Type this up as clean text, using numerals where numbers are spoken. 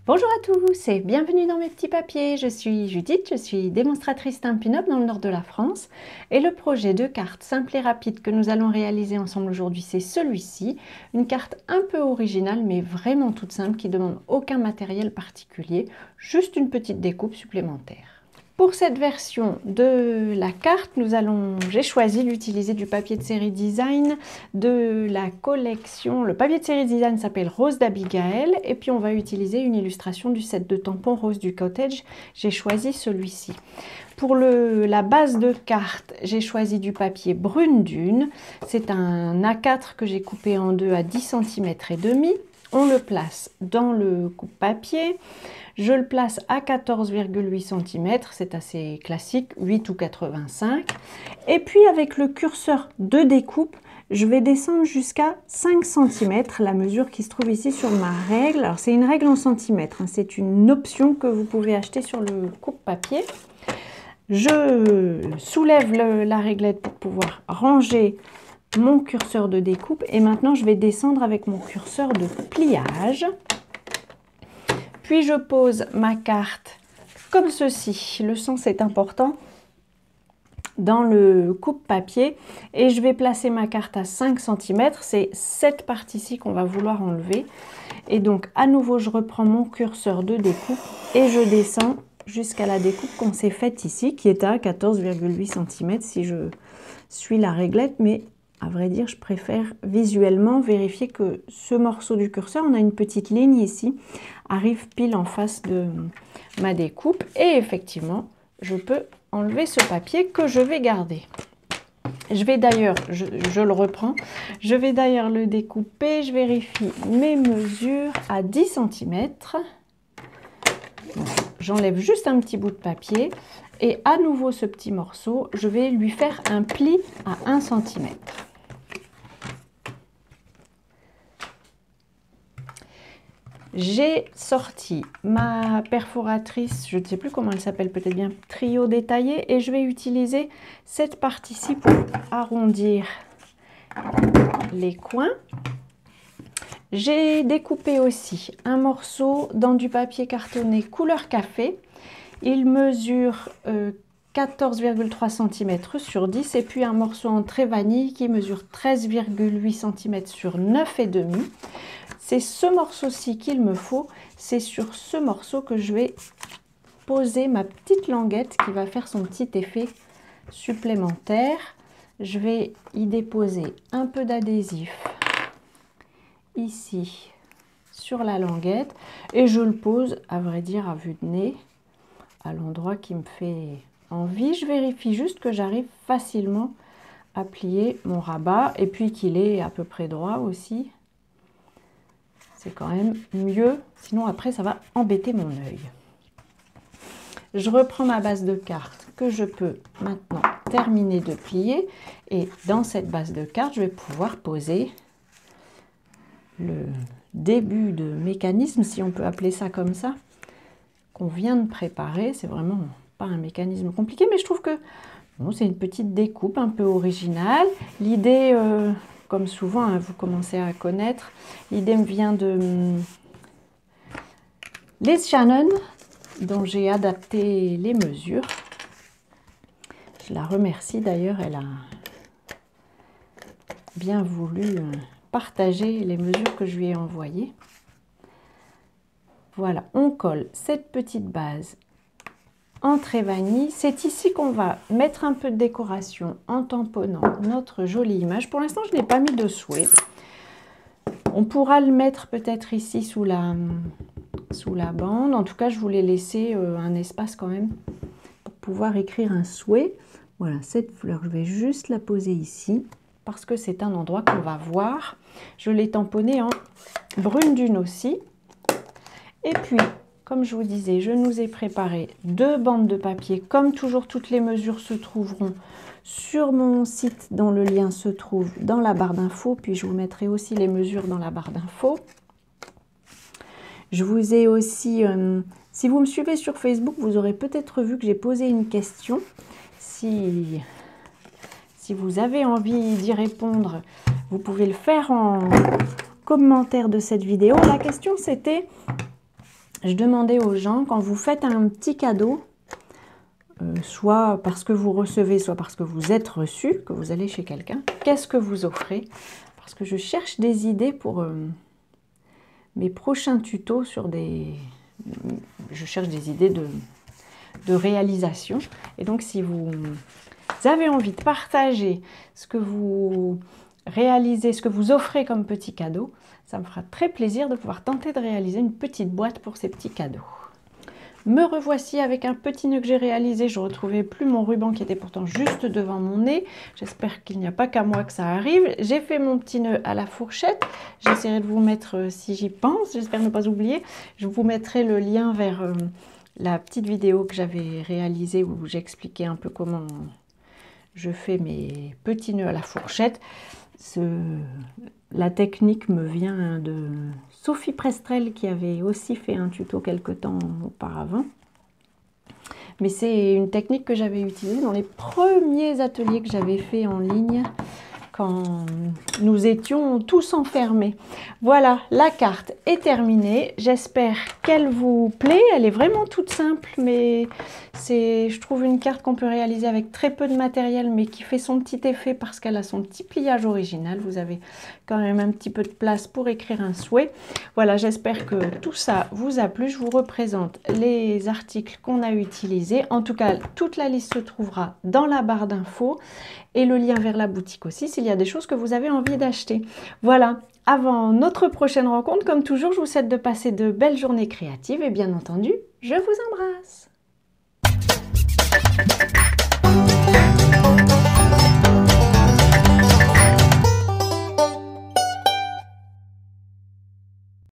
Bonjour à tous et bienvenue dans mes petits papiers. Je suis Judith, je suis démonstratrice Stampin' Up dans le nord de la France et le projet de carte simple et rapide que nous allons réaliser ensemble aujourd'hui, c'est celui-ci. Une carte un peu originale mais vraiment toute simple qui ne demande aucun matériel particulier, juste une petite découpe supplémentaire. Pour cette version de la carte, j'ai choisi d'utiliser du papier de série design de la collection. Le papier de série design s'appelle Rose d'Abigail et puis on va utiliser une illustration du set de tampons Rose du Cottage. J'ai choisi celui-ci. Pour la base de carte, j'ai choisi du papier Brune Dune. C'est un A4 que j'ai coupé en deux à 10 cm et demi. On le place dans le coupe-papier. Je le place à 14,8 cm, c'est assez classique, 8 ou 85. Et puis avec le curseur de découpe, je vais descendre jusqu'à 5 cm, la mesure qui se trouve ici sur ma règle. Alors c'est une règle en centimètres, hein, c'est une option que vous pouvez acheter sur le coupe-papier. Je soulève la réglette pour pouvoir ranger mon curseur de découpe et maintenant je vais descendre avec mon curseur de pliage. Puis je pose ma carte comme ceci, le sens est important, dans le coupe-papier et je vais placer ma carte à 5 cm, c'est cette partie-ci qu'on va vouloir enlever. Et donc à nouveau je reprends mon curseur de découpe et je descends jusqu'à la découpe qu'on s'est faite ici, qui est à 14,8 cm si je suis la réglette, mais à vrai dire, je préfère visuellement vérifier que ce morceau du curseur, on a une petite ligne ici, arrive pile en face de ma découpe. Et effectivement, je peux enlever ce papier que je vais garder. Je vais d'ailleurs, je le reprends, je vais d'ailleurs le découper. Je vérifie mes mesures à 10 cm. J'enlève juste un petit bout de papier. Et à nouveau, ce petit morceau, je vais lui faire un pli à 1 cm. J'ai sorti ma perforatrice, je ne sais plus comment elle s'appelle, peut-être bien trio détaillé, et je vais utiliser cette partie-ci pour arrondir les coins. J'ai découpé aussi un morceau dans du papier cartonné couleur café. Il mesure 14,3 cm sur 10 et puis un morceau en trait vanille qui mesure 13,8 cm sur 9,5 cm. C'est ce morceau-ci qu'il me faut, c'est sur ce morceau que je vais poser ma petite languette qui va faire son petit effet supplémentaire. Je vais y déposer un peu d'adhésif ici sur la languette et je le pose, à vrai dire, à vue de nez, à l'endroit qui me fait envie. Je vérifie juste que j'arrive facilement à plier mon rabat et puis qu'il est à peu près droit aussi. C'est quand même mieux, sinon après ça va embêter mon œil. Je reprends ma base de carte que je peux maintenant terminer de plier et dans cette base de carte, je vais pouvoir poser le début de mécanisme, si on peut appeler ça comme ça, qu'on vient de préparer. C'est vraiment pas un mécanisme compliqué, mais je trouve que bon, c'est une petite découpe un peu originale. L'idée... comme souvent, hein, vous commencez à connaître, l'idée me vient de Liz Shannon, dont j'ai adapté les mesures. Je la remercie d'ailleurs, elle a bien voulu partager les mesures que je lui ai envoyées. Voilà, on colle cette petite base en trait vanille. C'est ici qu'on va mettre un peu de décoration en tamponnant notre jolie image. Pour l'instant, je n'ai pas mis de souhait. On pourra le mettre peut-être ici sous la bande. En tout cas, je voulais laisser un espace quand même pour pouvoir écrire un souhait. Voilà, cette fleur, je vais juste la poser ici parce que c'est un endroit qu'on va voir. Je l'ai tamponné en Brune Dune aussi. Et puis, comme je vous disais, je nous ai préparé 2 bandes de papier. Comme toujours, toutes les mesures se trouveront sur mon site dont le lien se trouve dans la barre d'infos. Puis je vous mettrai aussi les mesures dans la barre d'infos. Je vous ai aussi, si vous me suivez sur Facebook, vous aurez peut-être vu que j'ai posé une question. Si vous avez envie d'y répondre, vous pouvez le faire en commentaire de cette vidéo. La question c'était... je demandais aux gens, quand vous faites un petit cadeau, soit parce que vous recevez, soit parce que vous êtes reçu, que vous allez chez quelqu'un, qu'est-ce que vous offrez? Parce que je cherche des idées pour mes prochains tutos sur des... Je cherche des idées de réalisation. Et donc, si vous avez envie de partager ce que vous réalisez, ce que vous offrez comme petit cadeau, ça me fera très plaisir de pouvoir tenter de réaliser une petite boîte pour ces petits cadeaux. Me revoici avec un petit nœud que j'ai réalisé. Je ne retrouvais plus mon ruban qui était pourtant juste devant mon nez. J'espère qu'il n'y a pas qu'à moi que ça arrive. J'ai fait mon petit nœud à la fourchette. J'essaierai de vous mettre, si j'y pense, j'espère ne pas oublier, je vous mettrai le lien vers la petite vidéo que j'avais réalisée où j'expliquais un peu comment je fais mes petits nœuds à la fourchette. La technique me vient de Sophie Prestrel qui avait aussi fait un tuto quelque temps auparavant. Mais c'est une technique que j'avais utilisée dans les premiers ateliers que j'avais fait en ligne quand nous étions tous enfermés. Voilà, la carte est terminée. J'espère qu'elle vous plaît. Elle est vraiment toute simple, mais c'est, je trouve, une carte qu'on peut réaliser avec très peu de matériel, mais qui fait son petit effet parce qu'elle a son petit pliage original. Vous avez quand même un petit peu de place pour écrire un souhait. Voilà, j'espère que tout ça vous a plu. Je vous représente les articles qu'on a utilisés. En tout cas, toute la liste se trouvera dans la barre d'infos et le lien vers la boutique aussi s'il y a des choses que vous avez envie d'acheter. Voilà, avant notre prochaine rencontre, comme toujours, je vous souhaite de passer de belles journées créatives et bien entendu, je vous embrasse.